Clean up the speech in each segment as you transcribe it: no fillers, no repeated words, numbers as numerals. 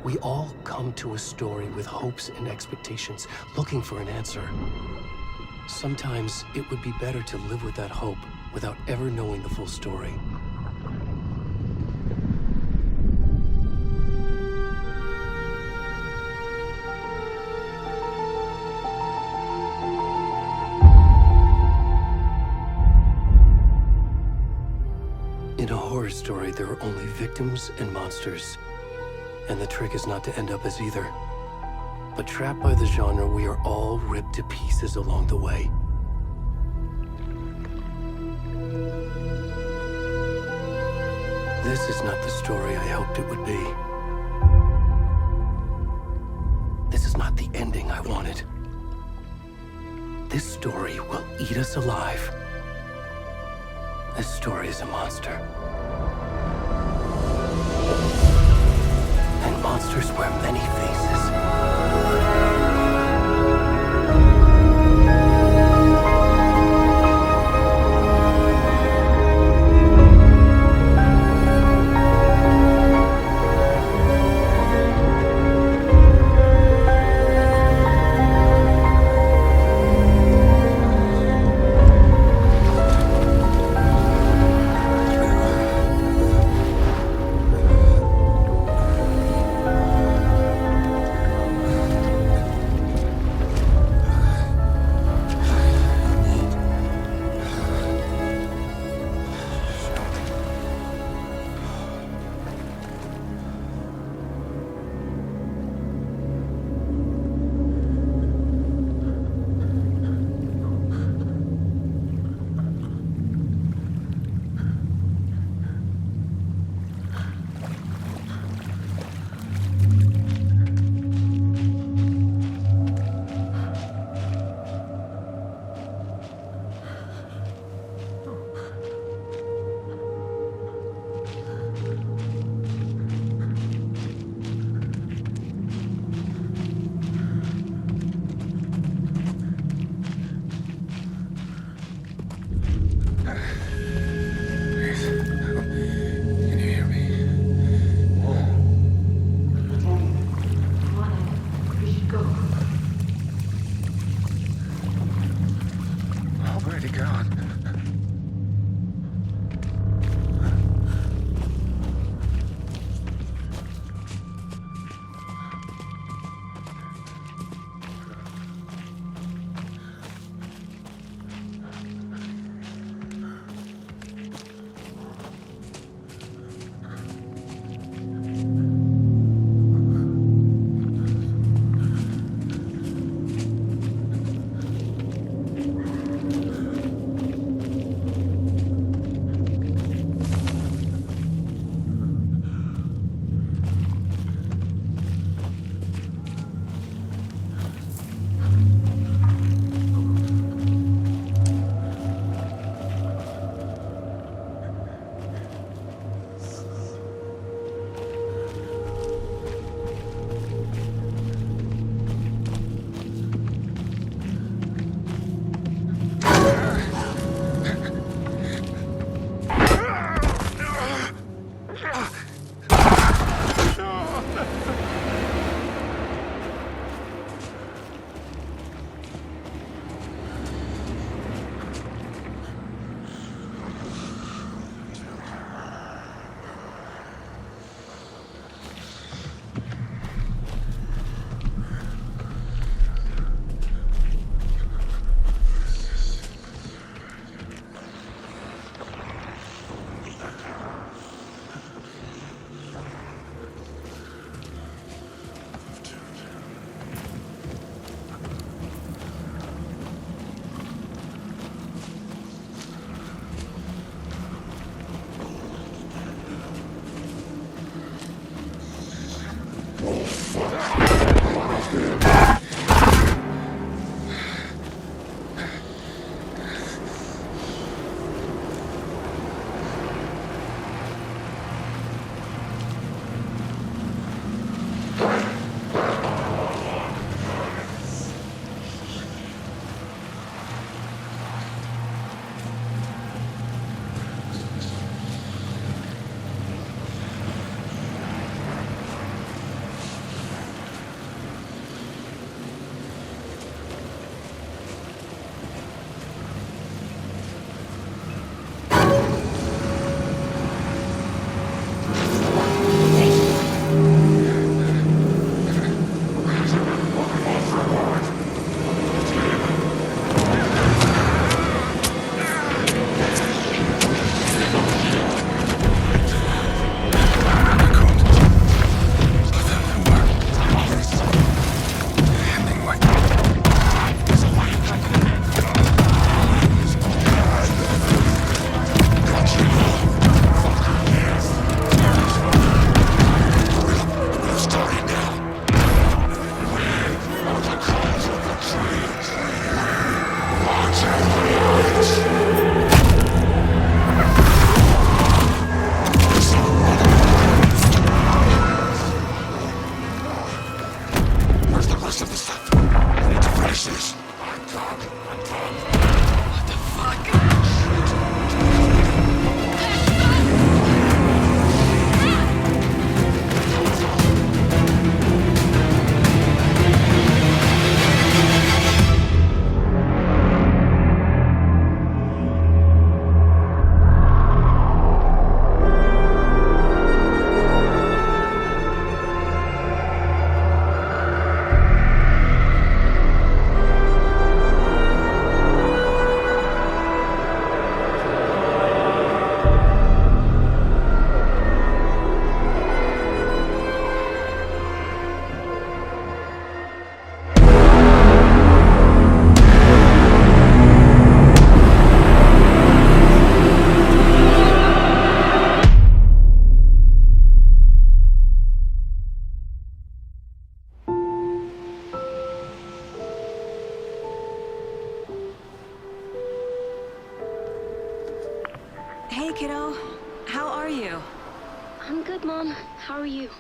We all come to a story with hopes and expectations, looking for an answer. Sometimes it would be better to live with that hope without ever knowing the full story. In a horror story, there are only victims and monsters. And the trick is not to end up as either. But trapped by the genre, we are all ripped to pieces along the way. This is not the story I hoped it would be. This is not the ending I wanted. This story will eat us alive. This story is a monster. And monsters wear many faces. rest of the stuff. I need to finish this. What the fuck? Hey, kiddo. How are you? I'm good, Mom. How are you?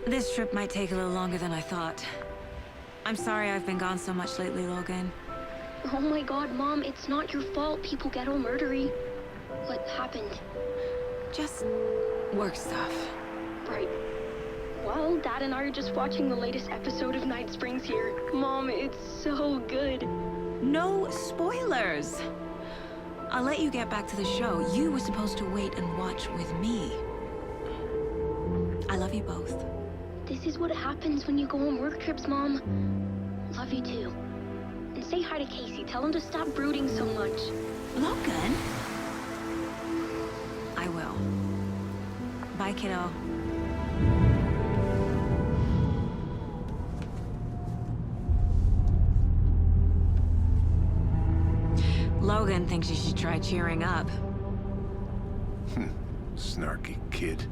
This trip might take a little longer than I thought. I'm sorry I've been gone so much lately, Logan. Oh my god, Mom, it's not your fault people get all murdery. What happened? Just work stuff. Right. Well, Dad and I are just watching the latest episode of Night Springs here. Mom, it's so good. No spoilers! I'll let you get back to the show. You were supposed to wait and watch with me. I love you both. This is what happens when you go on work trips, Mom. Love you too. And say hi to Casey. Tell him to stop brooding so much. Logan? I will. Bye, kiddo. Logan thinks you should try cheering up. Snarky kid.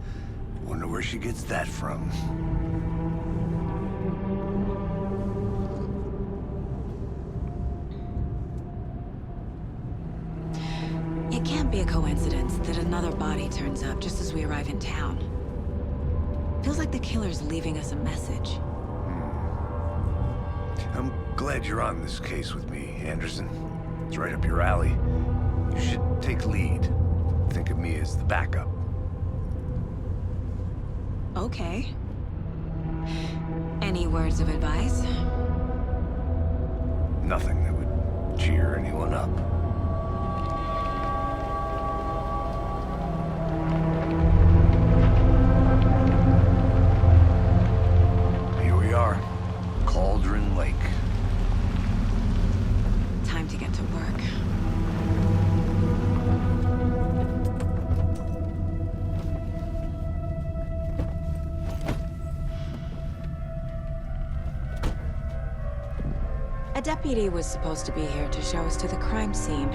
Wonder where she gets that from. It can't be a coincidence that another body turns up just as we arrive in town. Feels like the killer's leaving us a message. I'm glad you're on this case with me, Anderson. It's right up your alley. You should take lead. Think of me as the backup. Okay. Any words of advice? Nothing that would cheer anyone up. Here we are. Cauldron Lake. Time to get to work. A deputy was supposed to be here to show us to the crime scene.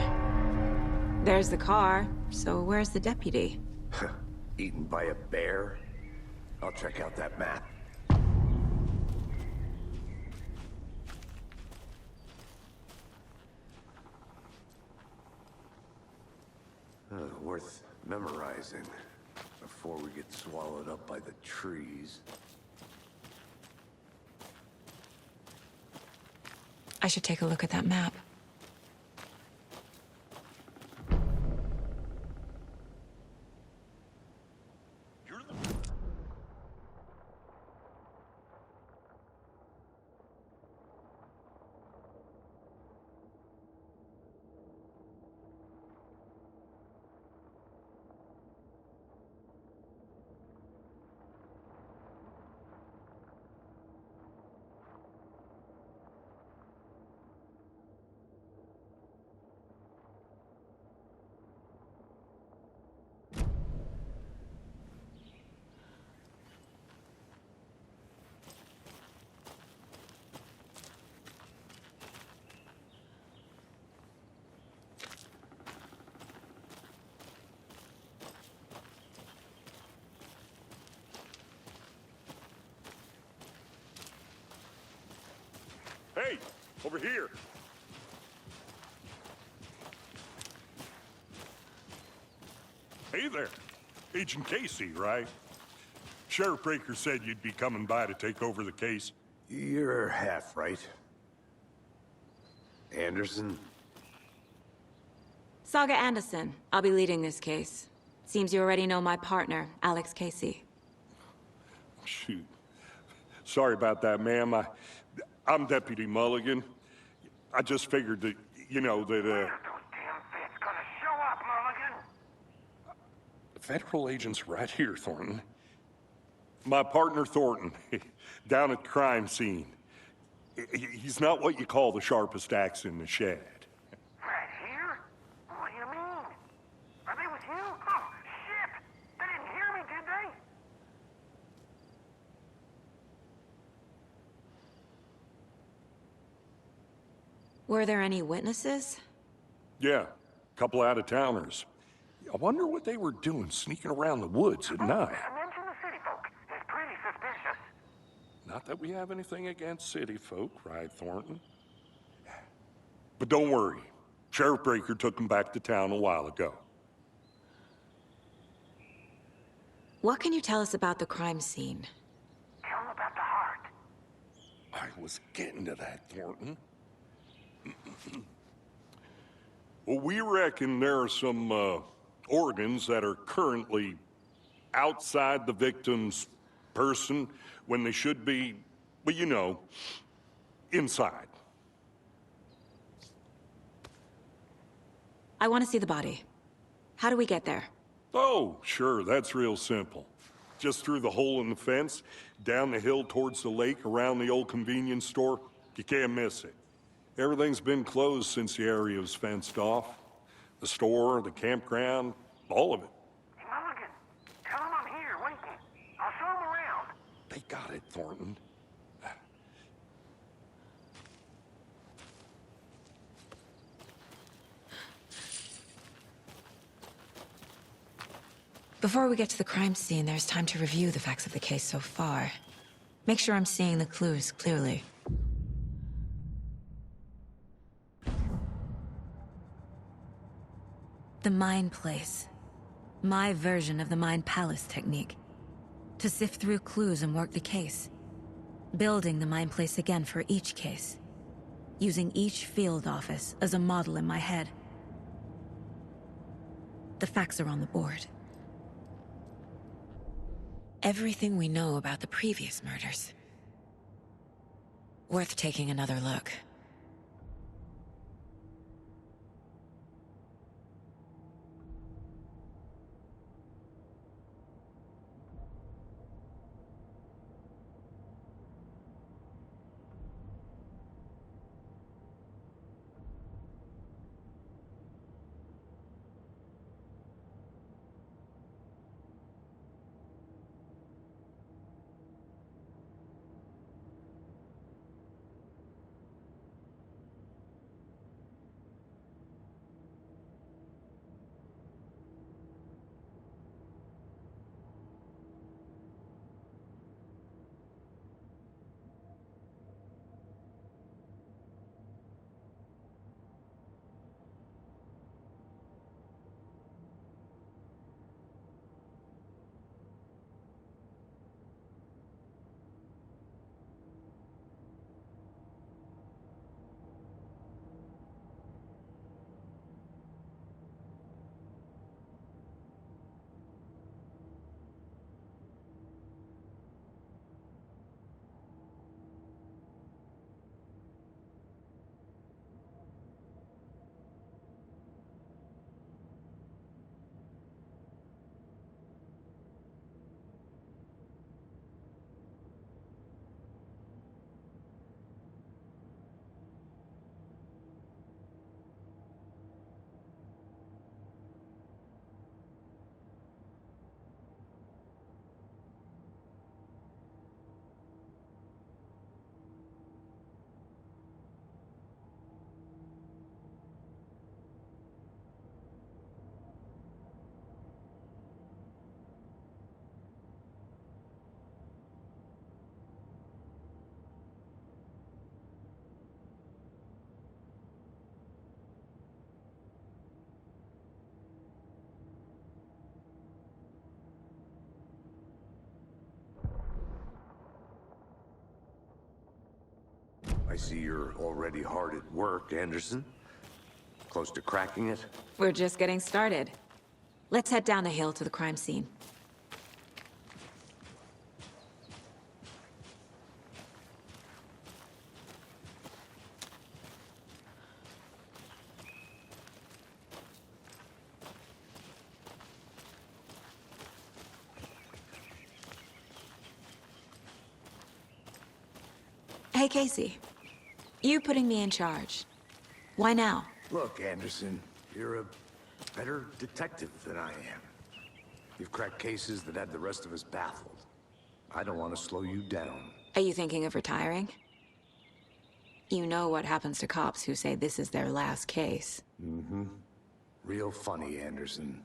There's the car, so where's the deputy? Eaten by a bear? I'll check out that map. Worth memorizing before we get swallowed up by the trees. I should take a look at that map. Hey, over here. Hey there. Agent Casey, right? Sheriff Breaker said you'd be coming by to take over the case. You're half right. Anderson? Saga Anderson. I'll be leading this case. Seems you already know my partner, Alex Casey. Shoot. Sorry about that, ma'am. I'm Deputy Mulligan. I just figured that, you know, that, Those damn feds gonna show up, Mulligan. federal agent's right here, Thornton. My partner, Thornton, down at the crime scene. He's not what you call the sharpest axe in the shed. Right here? What do you mean? Are they with you? Oh, shit! They didn't hear me, did they? Were there any witnesses? Yeah, a couple out-of-towners. I wonder what they were doing sneaking around the woods at night. Mention the city folk. It's pretty suspicious. Not that we have anything against city folk, right, Thornton? But don't worry. Sheriff Breaker took them back to town a while ago. What can you tell us about the crime scene? Tell them about the heart. I was getting to that, Thornton. Well, we reckon there are some organs that are currently outside the victim's person when they should be, well, you know, inside. I want to see the body. How do we get there? Oh, sure, that's real simple. Just through the hole in the fence, down the hill towards the lake, around the old convenience store. You can't miss it. Everything's been closed since the area was fenced off. The store, the campground, all of it. Hey, Mulligan, tell them I'm here, waiting. I'll show them around. They got it, Thornton. Before we get to the crime scene, there's time to review the facts of the case so far. Make sure I'm seeing the clues clearly. The Mind Place. My version of the Mind Palace technique. To sift through clues and work the case. Building the Mind Place again for each case. Using each field office as a model in my head. The facts are on the board. Everything we know about the previous murders. Worth taking another look. see you're already hard at work, Anderson. Close to cracking it? We're just getting started. Let's head down the hill to the crime scene. Hey, Casey. You putting me in charge. Why now? Look, Anderson, you're a better detective than I am. You've cracked cases that had the rest of us baffled. I don't want to slow you down. Are you thinking of retiring? You know what happens to cops who say this is their last case. Mm-hmm. Real funny, Anderson.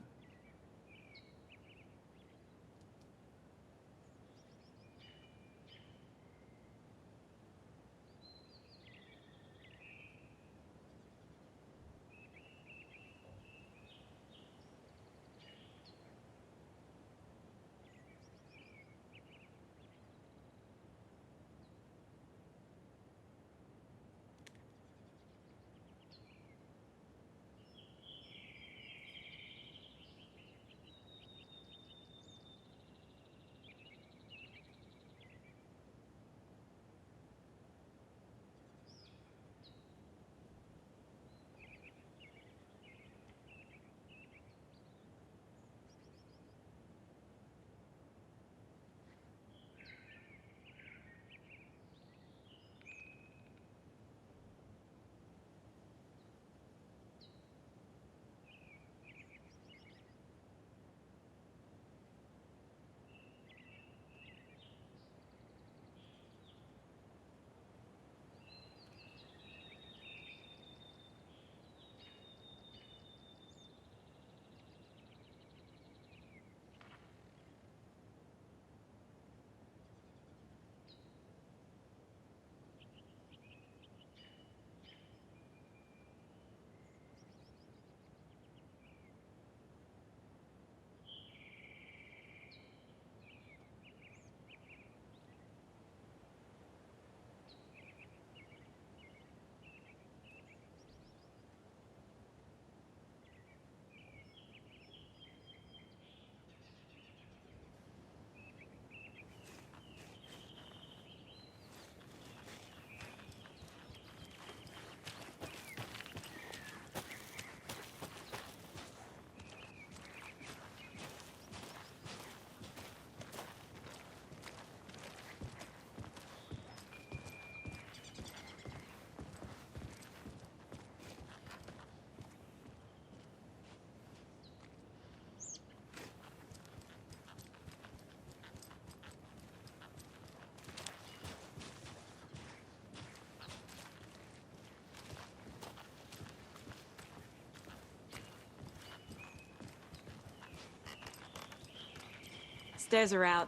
Stairs are out.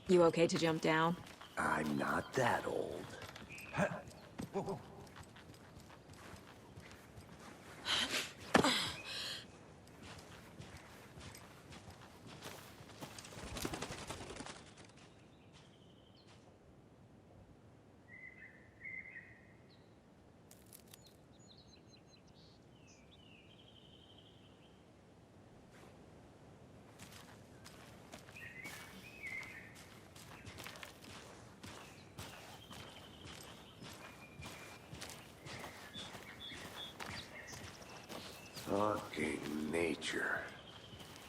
You okay to jump down? I'm not that old. Fucking nature.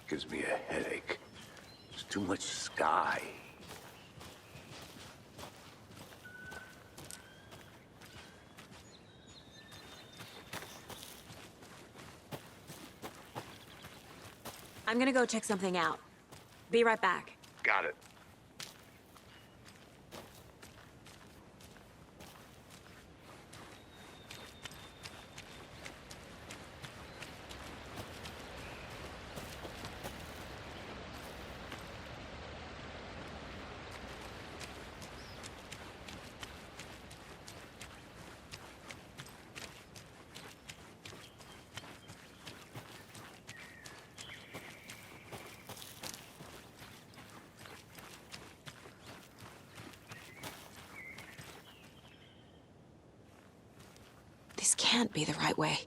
Gives me a headache. There's too much sky. I'm gonna go check something out. Be right back. Got it. This can't be the right way.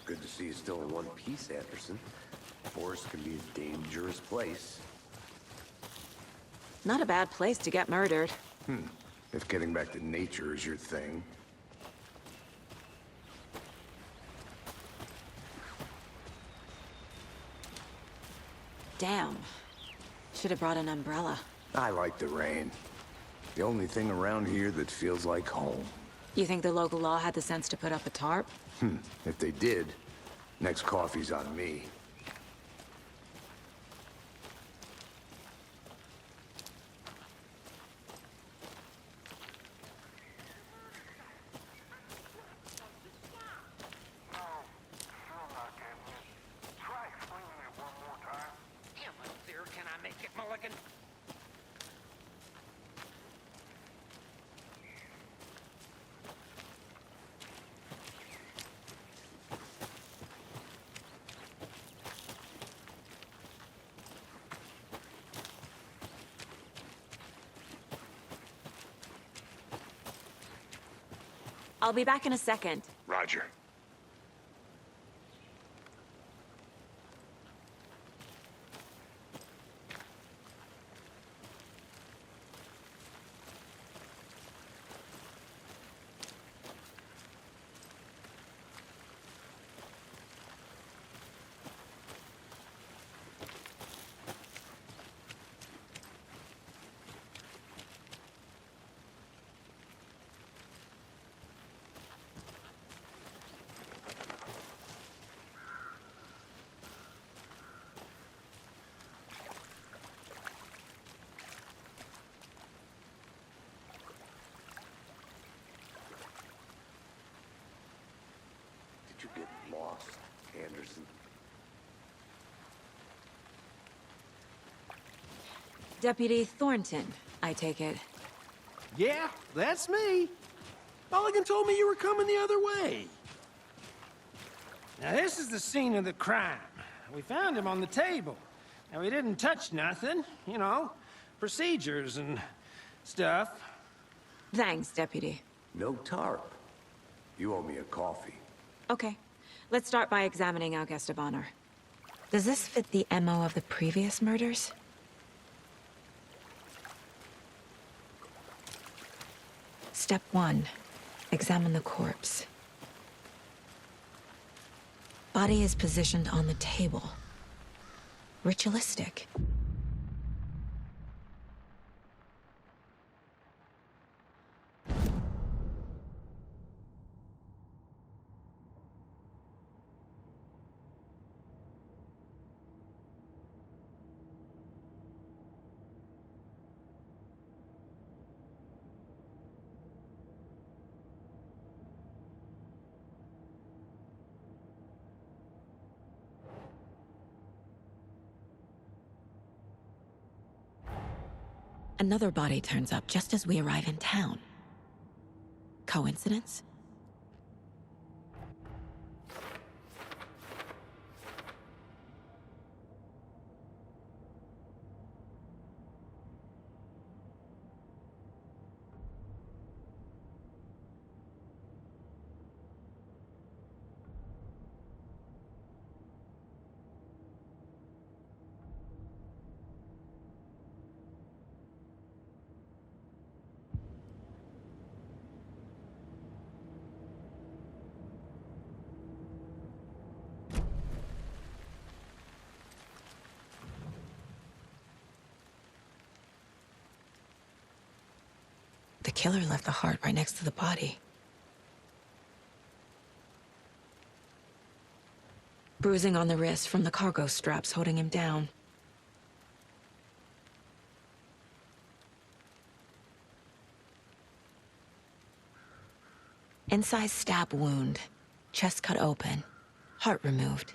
Good to see you still in one piece, Anderson. Forest can be a dangerous place. Not a bad place to get murdered. If getting back to nature is your thing. Damn. Should have brought an umbrella. I like the rain. The only thing around here that feels like home. You think the local law had the sense to put up a tarp? If they did, next coffee's on me. Still not getting it. Try explaining it one more time. How much clearer can I make it, Mulligan? I'll be back in a second. Roger. Did you get lost, Anderson? Deputy Thornton, I take it. Yeah, that's me. Mulligan told me you were coming the other way. Now, this is the scene of the crime. We found him on the table. Now, we didn't touch nothing, you know, procedures and stuff. Thanks, Deputy. No tarp. You owe me a coffee. Okay. Let's start by examining our guest of honor. Does this fit the MO of the previous murders? Step 1. Examine the corpse. Body is positioned on the table. Ritualistic. Another body turns up just as we arrive in town. Coincidence? The killer left the heart right next to the body. Bruising on the wrist from the cargo straps holding him down. Incised stab wound, chest cut open, heart removed.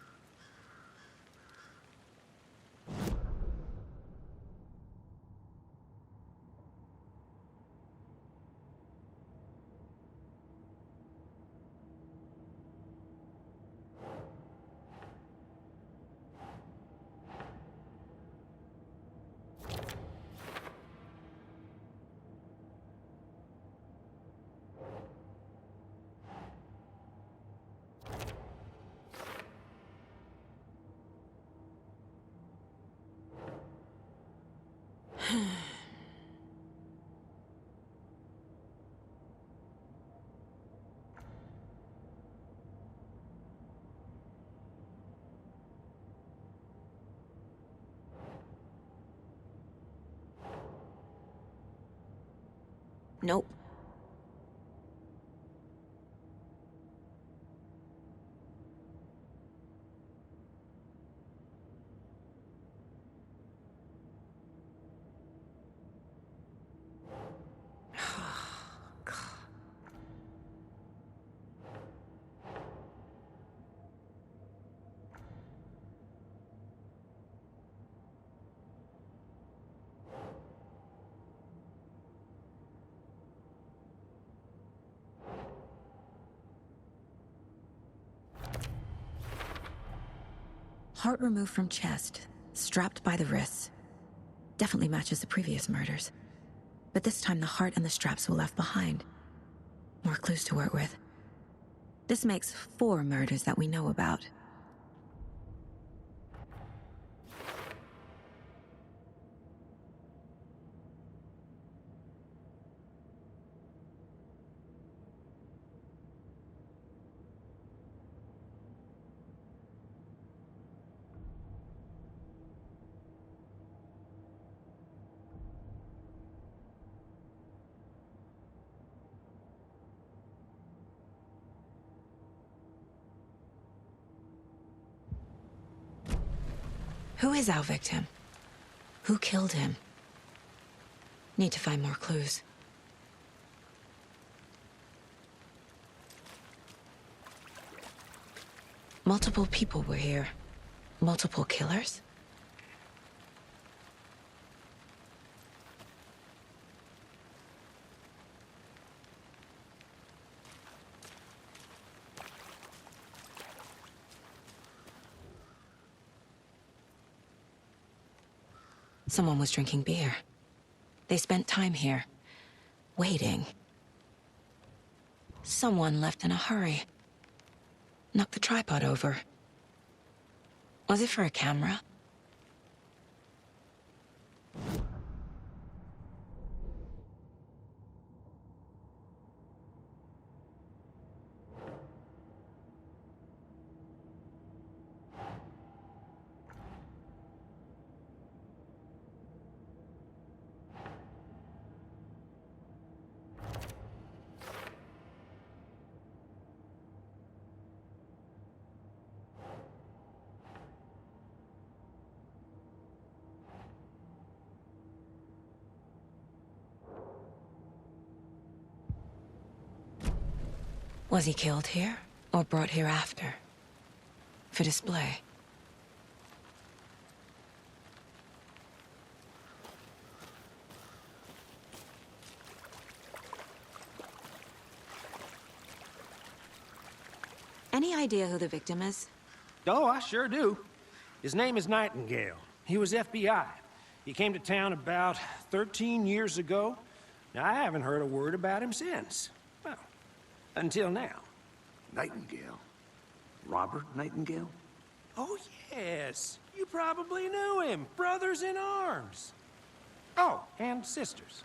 Nope. Heart removed from chest, strapped by the wrists. Definitely matches the previous murders. But this time the heart and the straps were left behind. More clues to work with. This makes 4 murders that we know about. Who is our victim? Who killed him? Need to find more clues. Multiple people were here. Multiple killers? Someone was drinking beer. They spent time here, waiting. Someone left in a hurry. Knocked the tripod over. Was it for a camera? Was he killed here, or brought here after? For display? Any idea who the victim is? Oh, I sure do. His name is Nightingale. He was FBI. He came to town about 13 years ago. Now, I haven't heard a word about him since. Well, until now. Nightingale? Robert Nightingale? Oh, yes. You probably knew him. Brothers in arms. Oh, and sisters.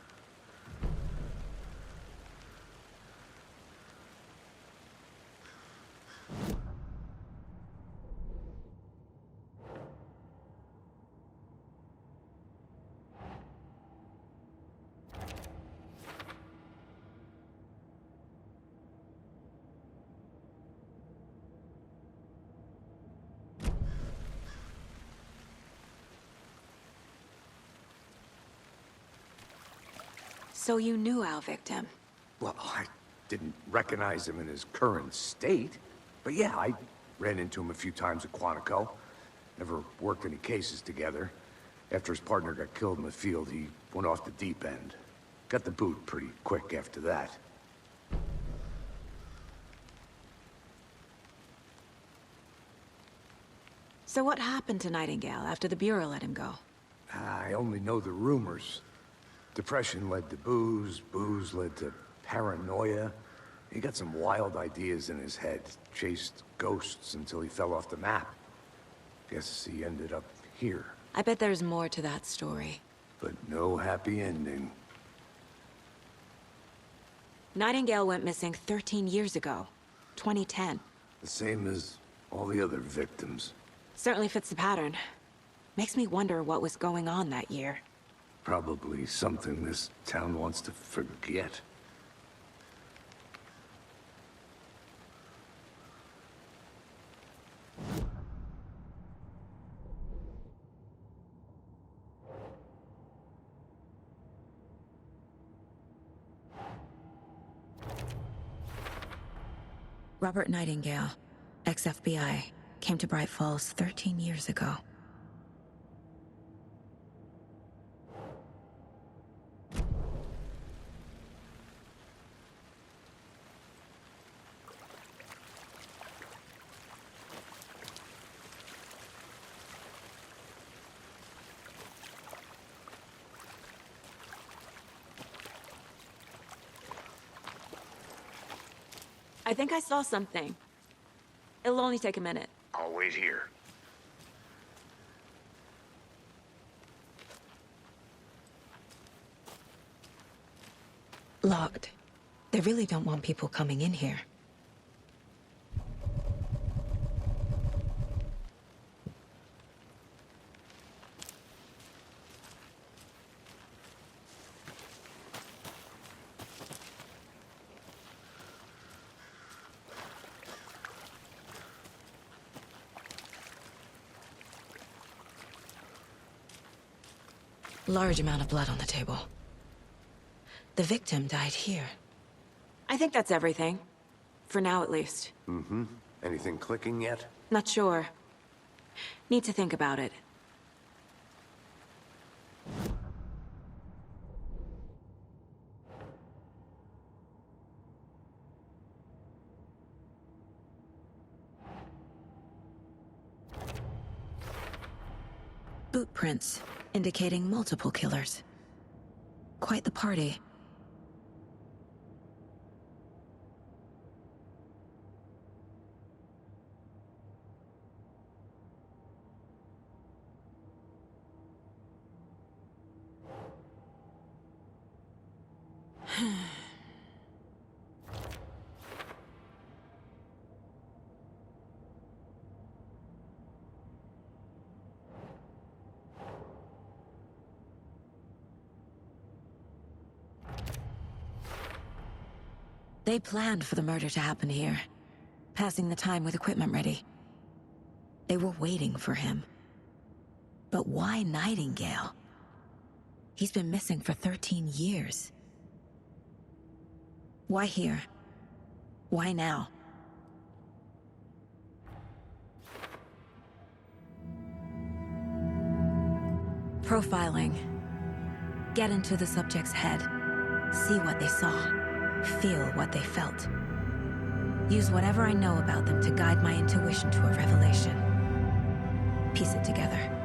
So you knew our victim? Well, I didn't recognize him in his current state. But yeah, I ran into him a few times at Quantico. Never worked any cases together. After his partner got killed in the field, he went off the deep end. Got the boot pretty quick after that. So what happened to Nightingale after the Bureau let him go? I only know the rumors. Depression led to booze, booze led to paranoia. He got some wild ideas in his head, chased ghosts until he fell off the map. Guess he ended up here. I bet there's more to that story. but no happy ending. Nightingale went missing 13 years ago, 2010. The same as all the other victims. Certainly fits the pattern. Makes me wonder what was going on that year. Probably something this town wants to forget. Robert Nightingale, ex-FBI, came to Bright Falls 13 years ago. I think I saw something. It'll only take a minute. I'll wait here. Locked. They really don't want people coming in here. Large amount of blood on the table. The victim died here. I think that's everything. For now, at least. Mm-hmm. Anything clicking yet? Not sure. Need to think about it. Boot prints, indicating multiple killers. Quite the party. They planned for the murder to happen here, passing the time with equipment ready. They were waiting for him. But why Nightingale? He's been missing for 13 years. Why here? Why now? Profiling. Get into the subject's head. See what they saw. Feel what they felt. Use whatever I know about them to guide my intuition to a revelation. Piece it together.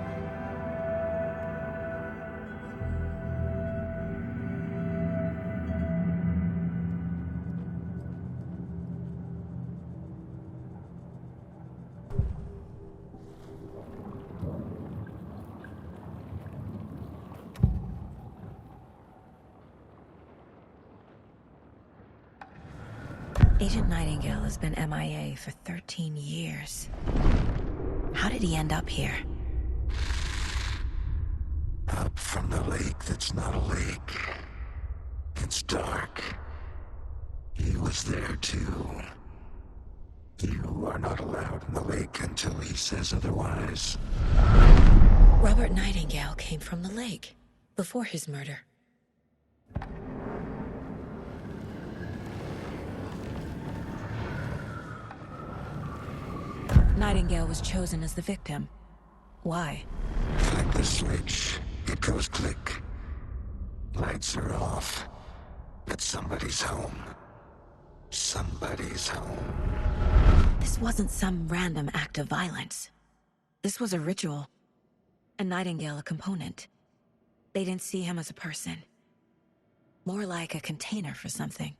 Agent Nightingale has been MIA for 13 years. How did he end up here? Up from the lake that's not a lake. It's dark. He was there too. You are not allowed in the lake until he says otherwise. Robert Nightingale came from the lake, before his murder. Nightingale was chosen as the victim. Why? Like the switch, it goes click. Lights are off. But somebody's home. Somebody's home. This wasn't some random act of violence. This was a ritual. And Nightingale a component. They didn't see him as a person. More like a container for something.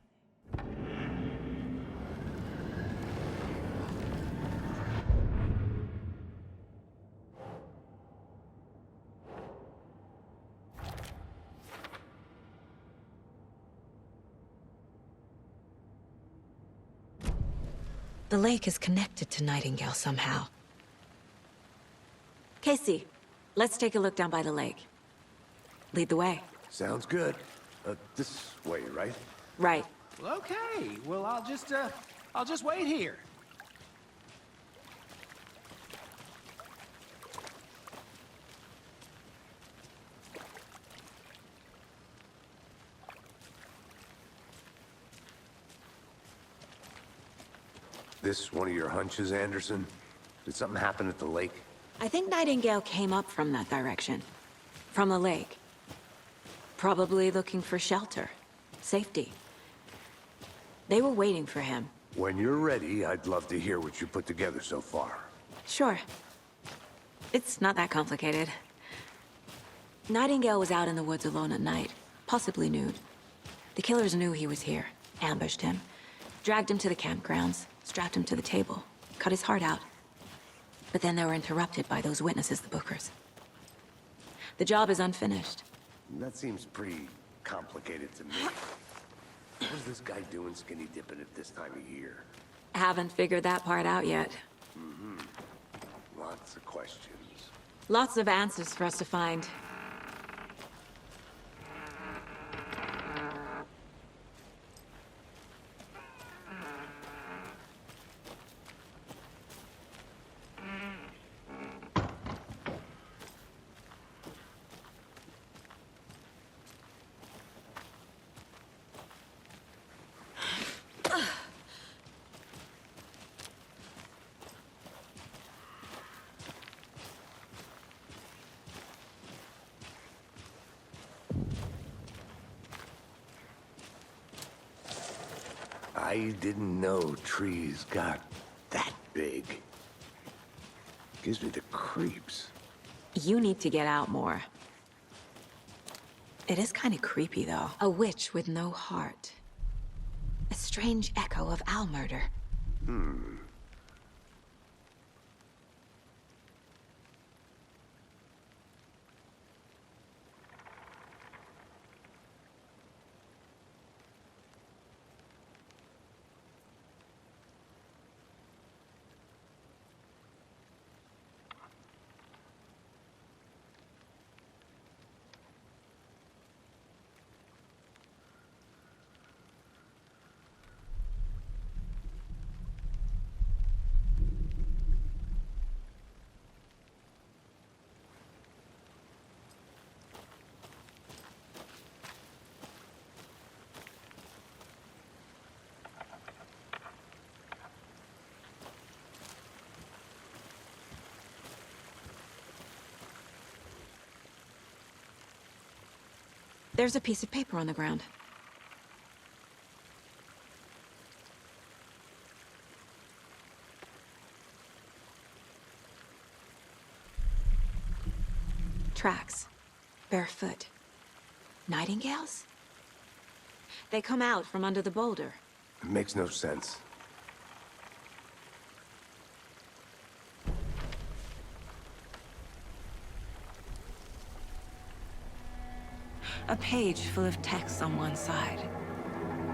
The lake is connected to Nightingale somehow. Casey, let's take a look down by the lake. Lead the way. Sounds good. This way, right? Right. Well, okay. Well, I'll just wait here. This one of your hunches, Anderson? Did something happen at the lake? I think Nightingale came up from that direction. From the lake. Probably looking for shelter. Safety. They were waiting for him. When you're ready, I'd love to hear what you put together so far. Sure. It's not that complicated. Nightingale was out in the woods alone at night, possibly nude. The killers knew he was here, ambushed him, dragged him to the campgrounds, strapped him to the table, cut his heart out. But then they were interrupted by those witnesses, the Bookers. The job is unfinished. That seems pretty complicated to me. What is this guy doing skinny dipping at this time of year? Haven't figured that part out yet. Lots of questions. Lots of answers for us to find. I didn't know trees got that big. Gives me the creeps. You need to get out more. It is kind of creepy, though. A witch with no heart. A strange echo of owl murder. There's a piece of paper on the ground. Tracks. Barefoot. Nightingales? They come out from under the boulder. It makes no sense. A page full of text on one side.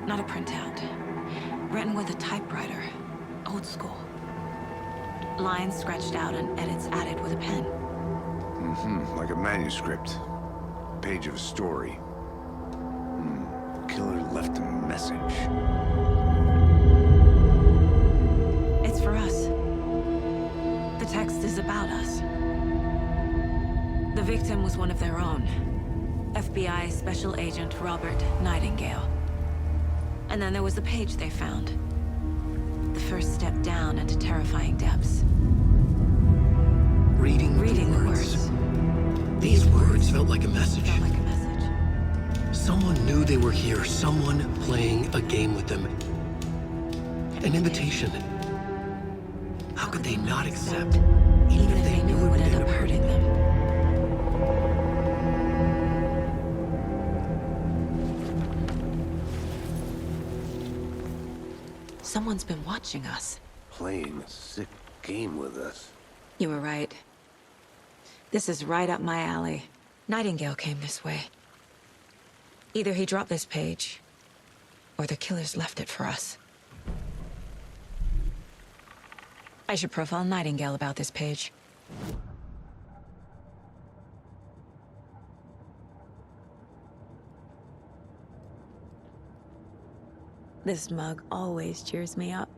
Not a printout. Written with a typewriter. Old school. Lines scratched out and edits added with a pen. Like a manuscript. Page of a story. Killer left a message. It's for us. The text is about us. The victim was one of their own. FBI Special Agent Robert Nightingale. And then there was the page they found. The first step down into terrifying depths. Reading the words. These words felt like a message. Someone knew they were here. Someone playing a game with them. An invitation. How could they not accept, even if they knew it would end up hurting them? Someone's been watching us. Playing a sick game with us. You were right. This is right up my alley. Nightingale came this way. Either he dropped this page, or the killers left it for us. I should profile Nightingale about this page. This mug always cheers me up.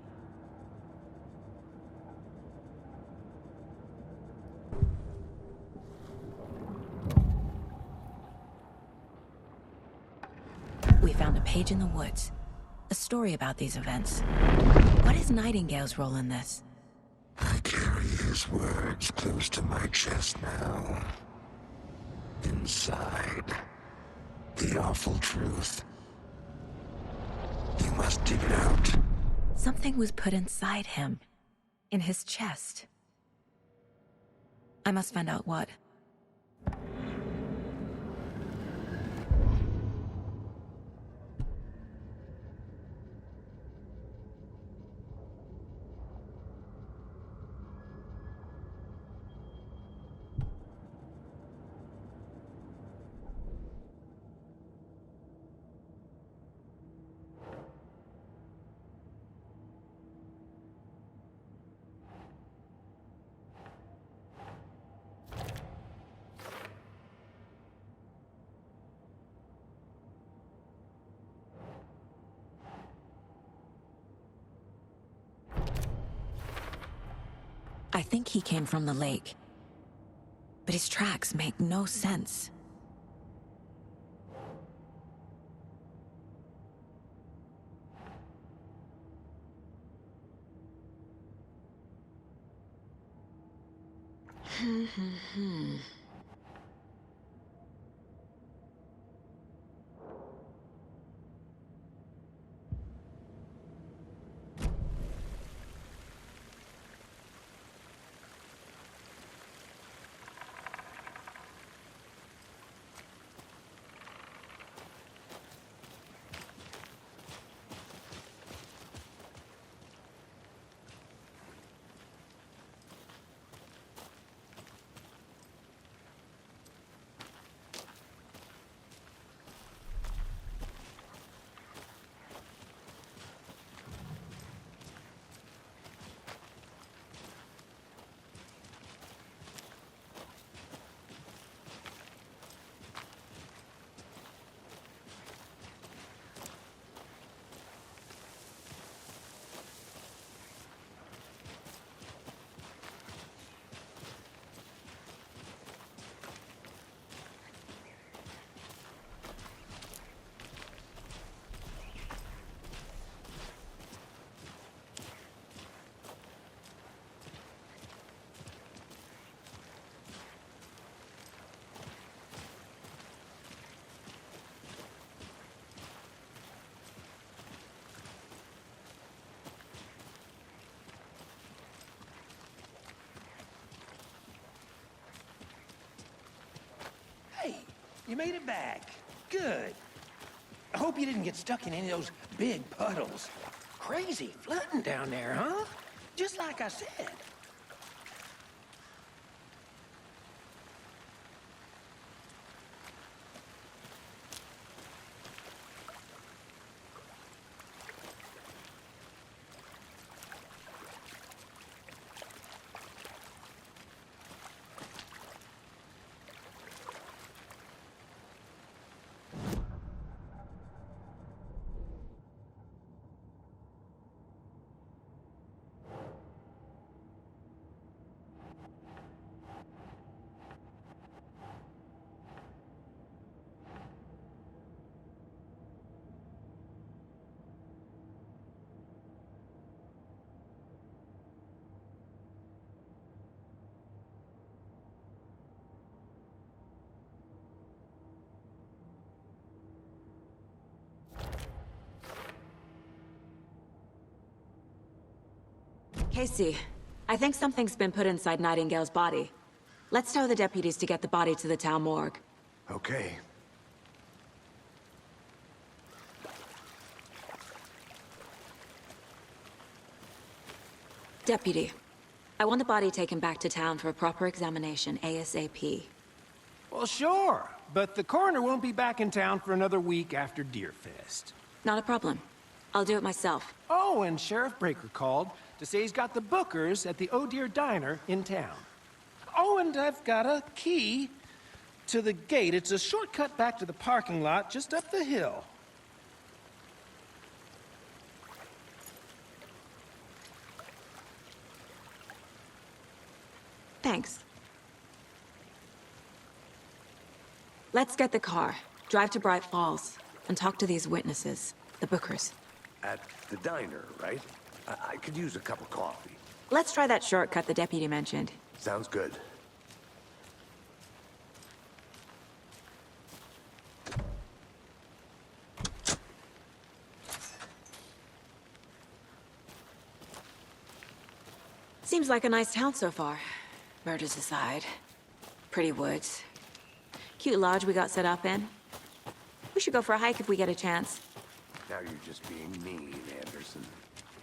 We found a page in the woods. A story about these events. What is Nightingale's role in this? I carry his words close to my chest now. Inside, the awful truth. You must dig it out. Something was put inside him. In his chest. I must find out what. I think he came from the lake. But his tracks make no sense. Hey, you made it back. Good. I hope you didn't get stuck in any of those big puddles. Crazy flooding down there, huh? Just like I said. Casey, I think something's been put inside Nightingale's body. Let's tell the deputies to get the body to the town morgue. Okay. Deputy, I want the body taken back to town for a proper examination ASAP. Well, sure. But the coroner won't be back in town for another week after Deerfest. Not a problem. I'll do it myself. Oh, and Sheriff Breaker called to say he's got the Bookers at the Oh Dear Diner in town. Oh, and I've got a key to the gate. It's a shortcut back to the parking lot just up the hill. Thanks. Let's get the car, drive to Bright Falls, and talk to these witnesses, the Bookers. At the diner, right? I could use a cup of coffee. Let's try that shortcut the deputy mentioned. Sounds good. Seems like a nice town so far. Murders aside. Pretty woods. Cute lodge we got set up in. We should go for a hike if we get a chance. Now you're just being mean, Anderson.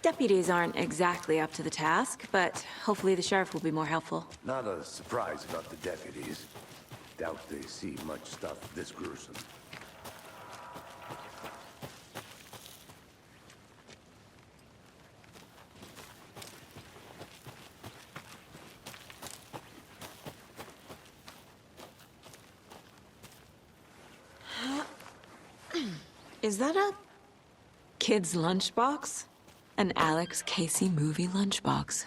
Deputies aren't exactly up to the task, but hopefully the sheriff will be more helpful. Not a surprise about the deputies. Doubt they see much stuff this gruesome. Is that a kid's lunchbox? An Alex Casey movie lunchbox.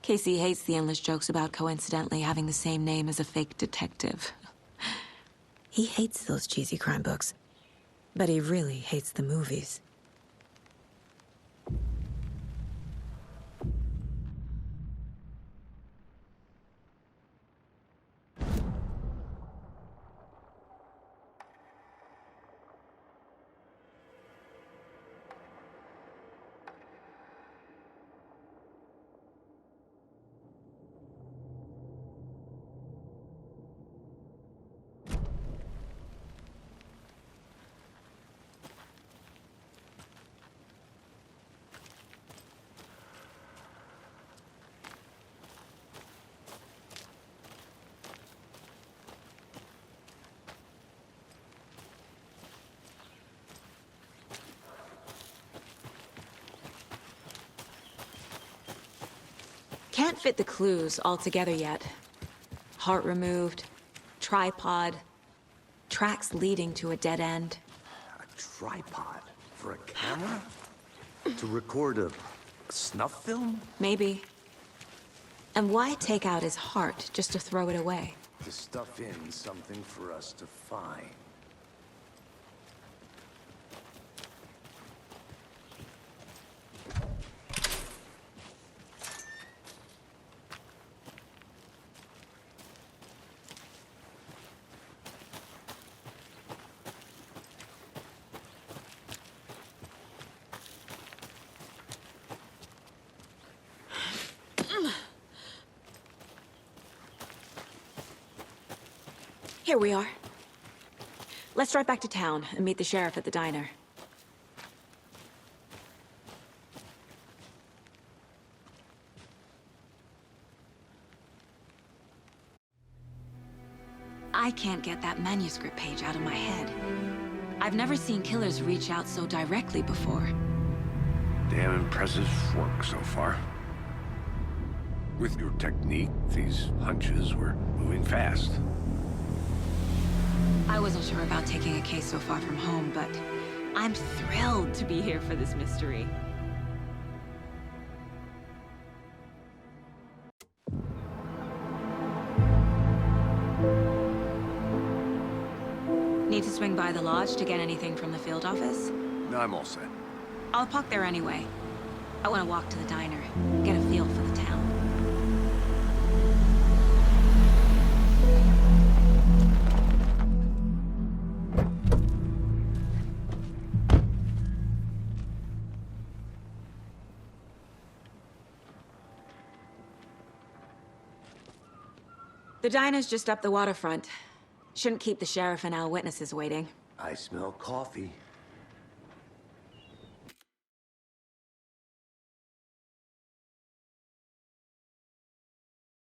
Casey hates the endless jokes about coincidentally having the same name as a fake detective. He hates those cheesy crime books, but he really hates the movies. Can't fit the clues all together yet. Heart removed, tripod, tracks leading to a dead end. A tripod? For a camera? To record a snuff film? Maybe. And why take out his heart just to throw it away? To stuff in something for us to find. Here we are. Let's drive back to town and meet the sheriff at the diner. I can't get that manuscript page out of my head. I've never seen killers reach out so directly before. Damn impressive work so far. With your technique, these hunches were moving fast. I wasn't sure about taking a case so far from home, but I'm thrilled to be here for this mystery. Need to swing by the lodge to get anything from the field office? No, I'm all set. I'll park there anyway. I want to walk to the diner, get a feel for the town. The diner's just up the waterfront. Shouldn't keep the sheriff and our witnesses waiting. I smell coffee.